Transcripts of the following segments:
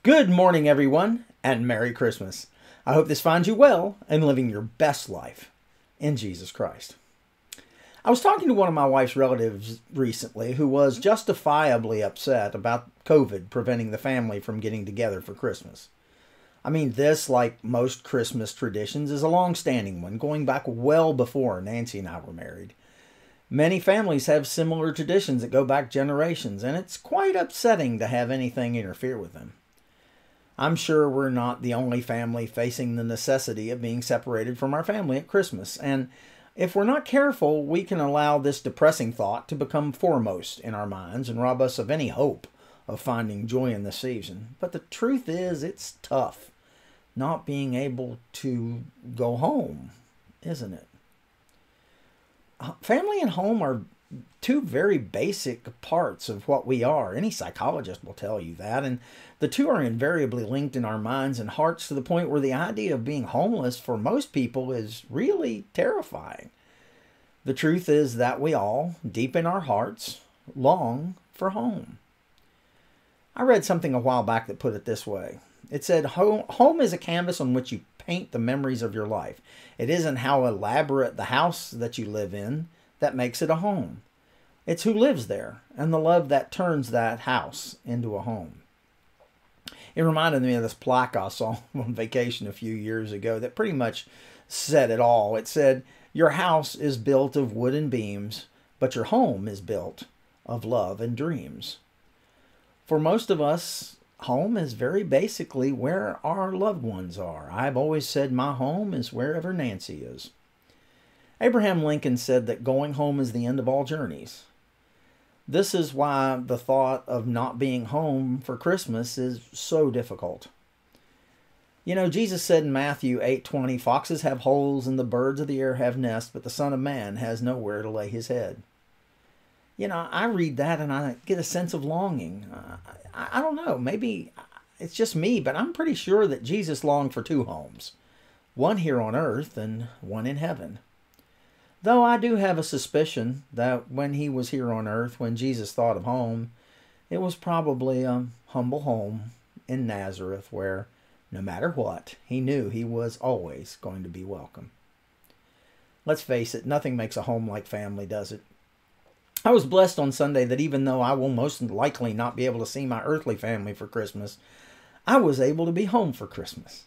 Good morning, everyone, and Merry Christmas. I hope this finds you well and living your best life in Jesus Christ. I was talking to one of my wife's relatives recently who was justifiably upset about COVID preventing the family from getting together for Christmas. I mean, this, like most Christmas traditions, is a long-standing one, going back well before Nancy and I were married. Many families have similar traditions that go back generations, and it's quite upsetting to have anything interfere with them. I'm sure we're not the only family facing the necessity of being separated from our family at Christmas, and if we're not careful, we can allow this depressing thought to become foremost in our minds and rob us of any hope of finding joy in the season. But the truth is, it's tough not being able to go home, isn't it? Family and home are two very basic parts of what we are. Any psychologist will tell you that. And the two are invariably linked in our minds and hearts to the point where the idea of being homeless for most people is really terrifying. The truth is that we all, deep in our hearts, long for home. I read something a while back that put it this way. It said, home is a canvas on which you paint the memories of your life. It isn't how elaborate the house that you live in that makes it a home. It's who lives there and the love that turns that house into a home. It reminded me of this plaque I saw on vacation a few years ago that pretty much said it all. It said, your house is built of wooden beams, but your home is built of love and dreams. For most of us, home is very basically where our loved ones are. I've always said my home is wherever Nancy is. Abraham Lincoln said that going home is the end of all journeys. This is why the thought of not being home for Christmas is so difficult. You know, Jesus said in Matthew 8:20, foxes have holes and the birds of the air have nests, but the Son of Man has nowhere to lay his head. You know, I read that and I get a sense of longing. I don't know, maybe it's just me, but I'm pretty sure that Jesus longed for two homes. One here on earth and one in heaven. Though I do have a suspicion that when he was here on earth, when Jesus thought of home, it was probably a humble home in Nazareth where, no matter what, he knew he was always going to be welcome. Let's face it, nothing makes a home like family, does it? I was blessed on Sunday that even though I will most likely not be able to see my earthly family for Christmas, I was able to be home for Christmas.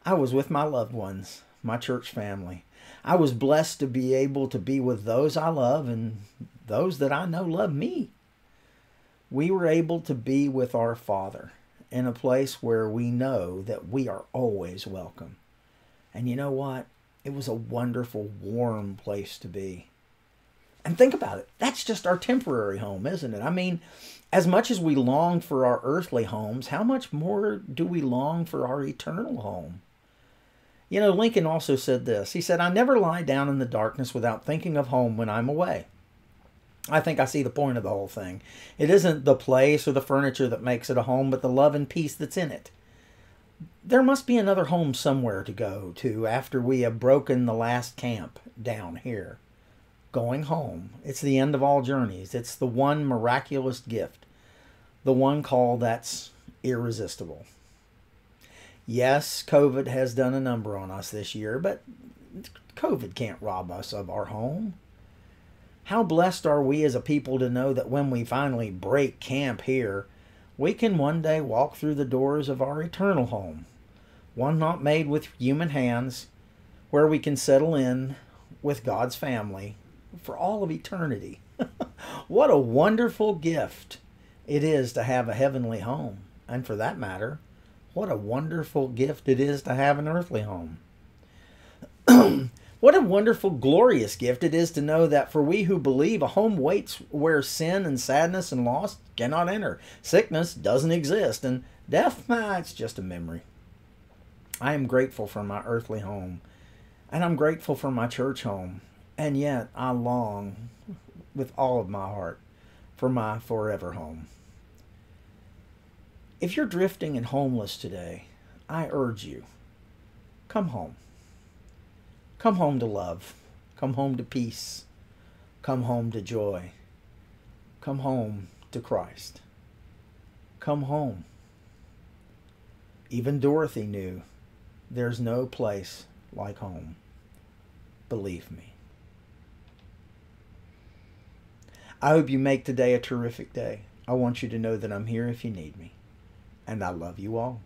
I was with my loved ones, my church family. I was blessed to be able to be with those I love and those that I know love me. We were able to be with our Father in a place where we know that we are always welcome. And you know what? It was a wonderful, warm place to be. And think about it. That's just our temporary home, isn't it? I mean, as much as we long for our earthly homes, how much more do we long for our eternal home? You know, Lincoln also said this. He said, I never lie down in the darkness without thinking of home when I'm away. I think I see the point of the whole thing. It isn't the place or the furniture that makes it a home, but the love and peace that's in it. There must be another home somewhere to go to after we have broken the last camp down here. Going home. It's the end of all journeys. It's the one miraculous gift. The one call that's irresistible. Yes, COVID has done a number on us this year, but COVID can't rob us of our home. How blessed are we as a people to know that when we finally break camp here, we can one day walk through the doors of our eternal home, one not made with human hands, where we can settle in with God's family for all of eternity. What a wonderful gift it is to have a heavenly home. And for that matter, what a wonderful gift it is to have an earthly home. What a wonderful, glorious gift it is to know that for we who believe, a home waits where sin and sadness and loss cannot enter. Sickness doesn't exist, and death, it's just a memory. I am grateful for my earthly home, and I'm grateful for my church home, and yet I long with all of my heart for my forever home. If you're drifting and homeless today, I urge you, come home. Come home to love. Come home to peace. Come home to joy. Come home to Christ. Come home. Even Dorothy knew there's no place like home. Believe me. I hope you make today a terrific day. I want you to know that I'm here if you need me. And I love you all.